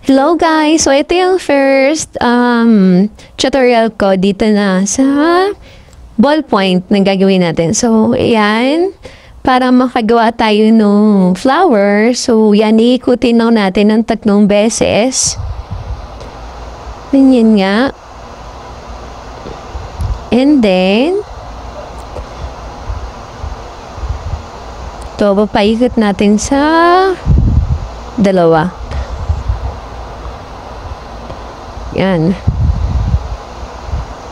Hello guys! So ito yung first tutorial ko dito na sa ballpoint na gagawin natin. So ayan, para makagawa tayo ng flower. So yan, iikutin lang natin ng 3 beses. Ganyan nga. And then ito, papaikot natin sa 2. Yan.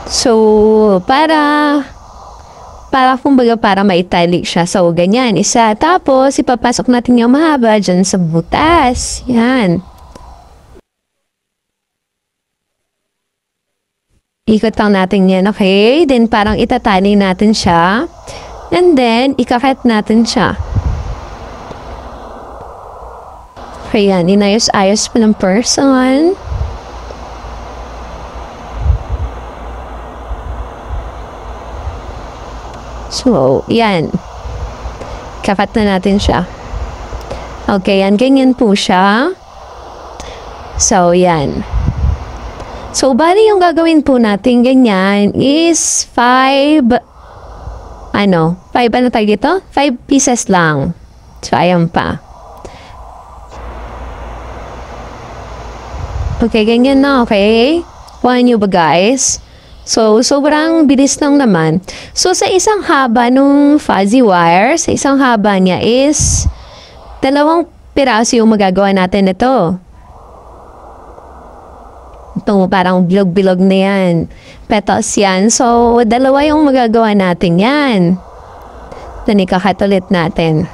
So, para kumbaga para maitali siya. So, ganyan. Isa. Tapos, ipapasok natin yung mahaba dyan sa butas. Yan. Ikot lang natin yan. Okay? Then, parang itatali natin siya. And then, ikakat natin siya. Okay, yan. Inayos-ayos pa ng person. So, yan. Kakat na natin siya. Okay, yan. Ganyan po siya. So, yan. So, bali yung gagawin po natin ganyan is 5 ano tayo dito? 5 pieces lang. So, ayan pa. Okay, ganyan na. Okay? Kuha nyo ba, guys? So, sobrang bilis lang naman. So, sa isang haba nung fuzzy wire, sa isang haba niya is 2 piraso yung magagawa natin ito. Ito, parang bilog-bilog na yan. Petals yan. So, 2 yung magagawa natin yan. Then, ikakat ulit natin.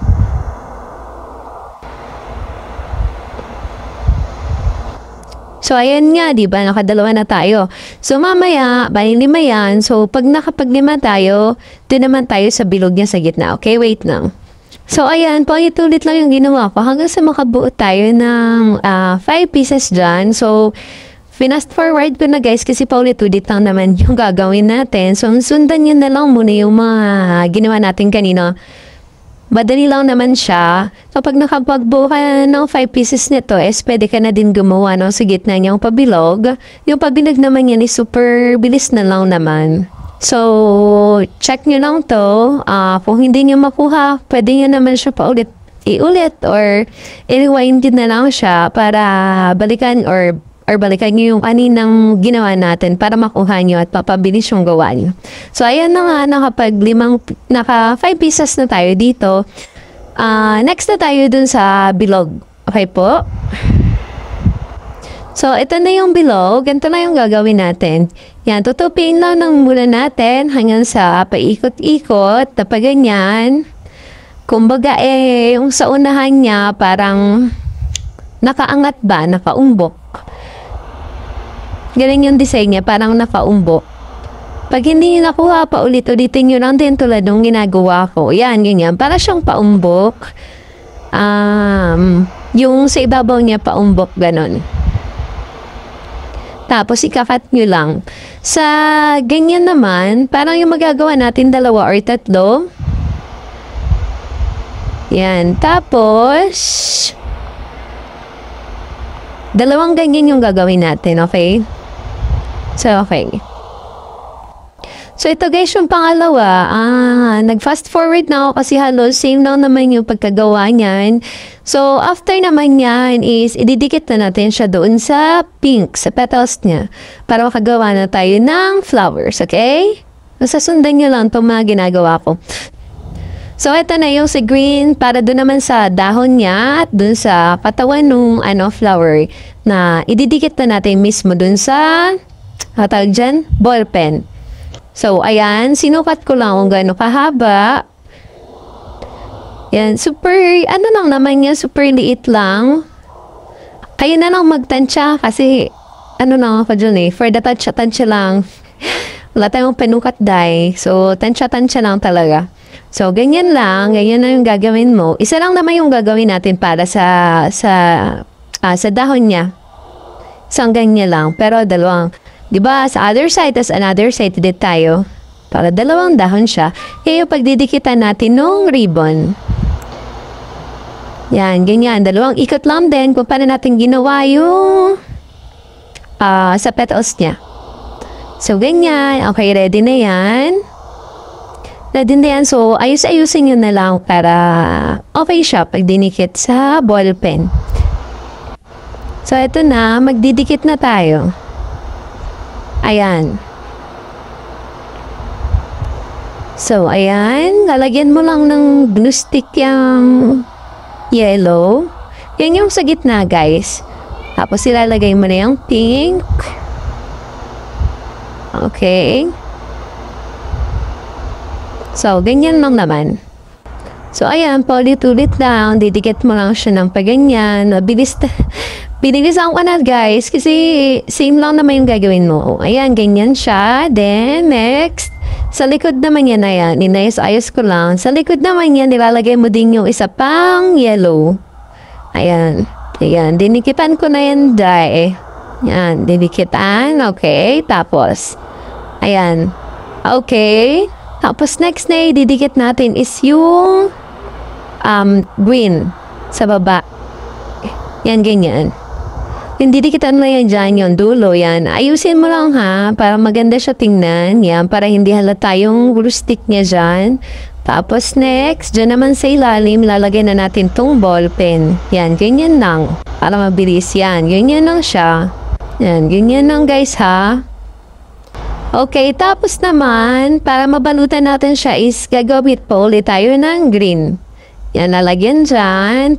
So, ayan nga, di ba? Nakadalawa na tayo. So, mamaya, bali 5 yan. So, pag nakapag-5 tayo, doon naman tayo sa bilog niya sa gitna. Okay, wait lang. So, ayan, paulit-ulit lang yung ginawa ko hanggang sa makabuo tayo ng 5 pieces dyan. So, fast forward ko na guys kasi paulit-ulit lang naman yung gagawin natin. So, sundan nyo na lang muna yung mga ginawa natin kanina. Madali lang naman siya. Kapag nakapagbuo ka ng 5 pieces nito, pwede ka na din gumawa ng sa gitna niyang pabilog. Yung pabilog naman yan is super bilis na lang naman. So, check nyo lang to. Kung hindi nyo makuha, pwede nyo naman siya iulit or i-rewind din na lang siya para balikan or balikan nyo yung aninang ginawa natin para makuha nyo at papabilis yung gawa nyo. So, ayan na nga, naka 5 pieces na tayo dito. Next na tayo dun sa bilog. Okay po? So, ito na yung bilog. Ganito na yung gagawin natin. Yan, tutupin lang ng mula natin hanggang sa paikot-ikot. Tapos ganyan. Kumbaga, yung sa unahan niya, parang nakaangat ba? Nakaumbok. Galing yung design niya, parang nakaumbok. Pag hindi nyo nakuha pa ulit-ulitin nyo lang din tulad ng ginagawa ko. Yan, ganyan. Para siyang paumbok. Yung sa ibabaw niya paumbok, ganon. Tapos ikakat nyo lang. Sa ganyan naman, parang yung magagawa natin 2 or 3. Yan. Tapos 2 ganyan yung gagawin natin, okay? So, okay. So, ito guys, yung pangalawa, nag-fast forward na ako kasi halos same lang naman yung pagkagawa niyan. So, after naman yan is, ididikit na natin siya doon sa pink, sa petals niya, para makagawa na tayo ng flowers, okay? So, sasundan nyo lang itong mga ginagawa ko. So, ito na yung si green para doon naman sa dahon niya at doon sa katawan ng flower na ididikit na natin mismo doon sa tawag dyan, ball pen. So, ayan, sinukat ko lang kung gaano kahaba. Yan, super, lang naman yan, super liit lang. Kayo na lang magtansya kasi, lang ako dyan for the tansya lang. Wala tayong penukat dye. So, tansya lang talaga. So, ganyan lang. Ganyan na yung gagawin mo. Isa lang naman yung gagawin natin para sa dahon niya. Isang ganyan lang. Pero 2. Diba? Sa other side, tas another side din tayo. Para 2 dahon siya. Kaya yung pagdidikitan natin ng ribbon. Yan, ganyan. Dalawang ikot lang din kung paano natin ginawa yung sa petals niya. So, ganyan. Okay, ready na yan. Ready na yan. So, ayus-ayusin nyo na lang para okay siya pag dinikit sa ball pen. So, ito na. Magdidikit na tayo. Ayan. So, ayan. Lalagyan mo lang ng glue stick yung yellow. Yan yung sa gitna, guys. Tapos, ilalagay mo na yung pink. Okay. So, ganyan lang naman. So, ayan. Paulit-ulit lang. Didikit mo lang siya ng paganyan. Bilisan ko na, guys. Kasi, same lang naman yung gagawin mo. Ayan, ganyan siya. Then, next. Sa likod naman yan na yan. Inayos-ayos ko lang. Sa likod naman yan, nilalagay mo din yung isa pang yellow. Ayan. Ayan, dinikitan ko na yan, dye. Yan, dinikitan. Okay, tapos. Ayan. Okay. Tapos, next na didikit natin is yung green sa baba. Yan, ganyan. Yung didikitan mo yan dyan, yung dulo, yan. Ayusin mo lang ha, para maganda siya tingnan. Yan, para hindi halata yung glue stick niya dyan. Tapos next, dyan naman sa ilalim, lalagay na natin tong ball pen. Yan, ganyan lang. Para mabilis yan. Ganyan lang siya. Yan, ganyan lang guys ha. Okay, tapos naman, para mabalutan natin siya is gagawin po ulit tayo ng green. Yan, lalagyan dyan.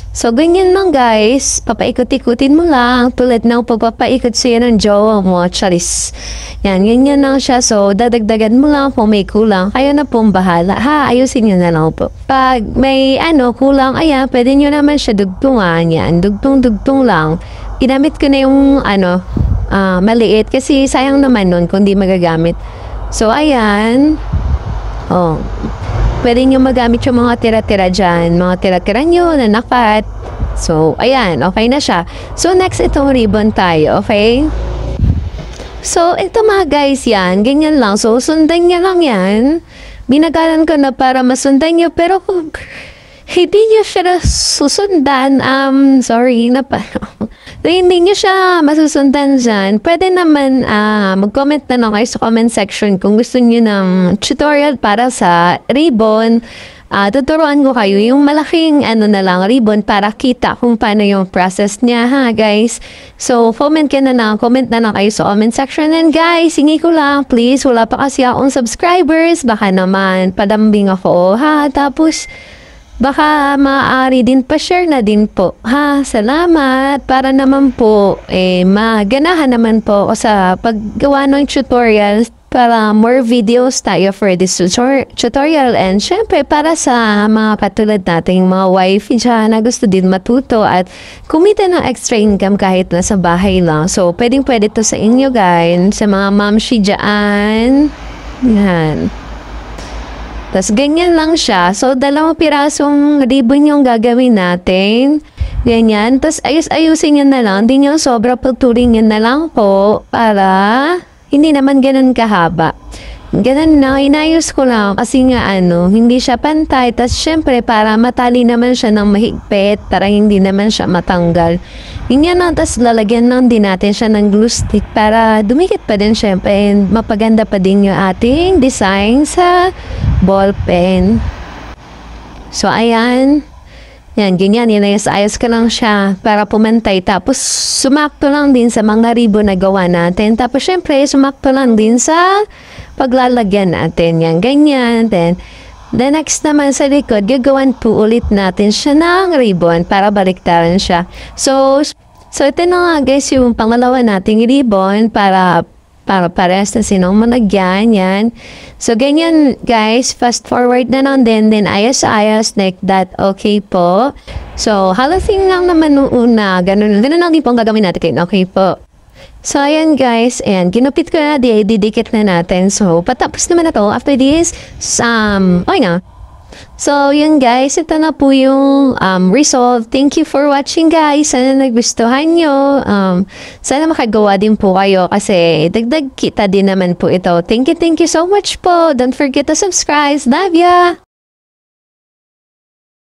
So, ganyan lang guys. Papaikot-ikutin mo lang. Tulad ng pagpapaikot sa'yo ng jowa mo. Charis. Yan, ganyan lang siya. So, dadagdagan mo lang kung may kulang. Kayo na pong bahala. Ha, ayusin nyo na lang po. Pag may kulang, ayan, pwede nyo naman siya dugtungan. Yan, dugtong-dugtong lang. Ginamit ko na yung, maliit. Kasi sayang naman nun kung di magagamit. So, ayan. Oh. Pwede nyo magamit yung mga tira-tira dyan. Mga tira-tira nyo na nakat. So, ayan. Okay na siya. So, next itong ribbon tayo. Okay? So, ito mga guys yan. Ganyan lang. So, sundan nyo lang yan. Binagalan ko na para masundan nyo. Pero kung hindi nyo siya susundan, sorry na pa. So, hindi nyo siya masusundan dyan, pwede naman mag-comment na lang kayo sa comment section kung gusto nyo ng tutorial para sa ribbon. Tuturuan ko kayo yung malaking na lang ribbon para kita kung paano yung process niya ha guys. So, comment na lang kayo sa comment section. And guys, hingi ko lang, please, wala pa kasi akong subscribers. Baka naman, padambing ako ha. Tapos, baka maaari din pa-share na din po. Ha, salamat. Para naman po, maganahan naman po ako sa paggawa ng tutorials para more videos tayo for this tutorial. And syempre, para sa mga katulad nating mga wife dyan na gusto din matuto at kumita ng extra income kahit nasa bahay lang. So, pwedeng-pwede to sa inyo guys, sa mga mamshi dyan. Yan. Tapos, ganyan lang siya. So, 2 pirasong ribbon yung gagawin natin. Ganyan. Tapos, ayus-ayusin nyo na lang. Hindi nyo sobra pagturing nyo na lang po para hindi naman ganun kahaba. Ganun na. Inayos ko lang kasi nga hindi siya pantay. Tapos, syempre, para matali naman siya ng mahigpit para hindi naman siya matanggal. Ganyan lang. Tapos, lalagyan lang din natin siya ng glue stick para dumikit pa din syempre. And mapaganda pa din yung ating design sa ball pen. So, ayan. Yan, ganyan. Inayos-ayos ko lang siya para pumantay. Tapos, sumakto lang din sa mga ribbon na gawa natin. Tapos, syempre, sumakto lang din sa paglalagyan natin. Yan, ganyan. Then, the next naman sa likod, gagawan po ulit natin siya ng ribbon para baliktaran siya. So ito na nga guys, yung pangalawa nating ribbon para parehas na sinong malagyan. Yan. So, ganyan guys. Fast forward na lang din. Then, ayos-ayos like that. Okay po. So, halasing lang naman nung una. Ganun lang din po ang gagawin natin. Okay po. So, ayan guys. Ayan. Ginupit ko na. Didikit na natin. So, patapos naman na to. After this, okay na. So, yun guys, ito na po yung result. Thank you for watching guys. Sana nagustuhan nyo. Sana makagawa din po kayo kasi dagdag kita din naman po ito. Thank you so much po. Don't forget to subscribe. Love ya!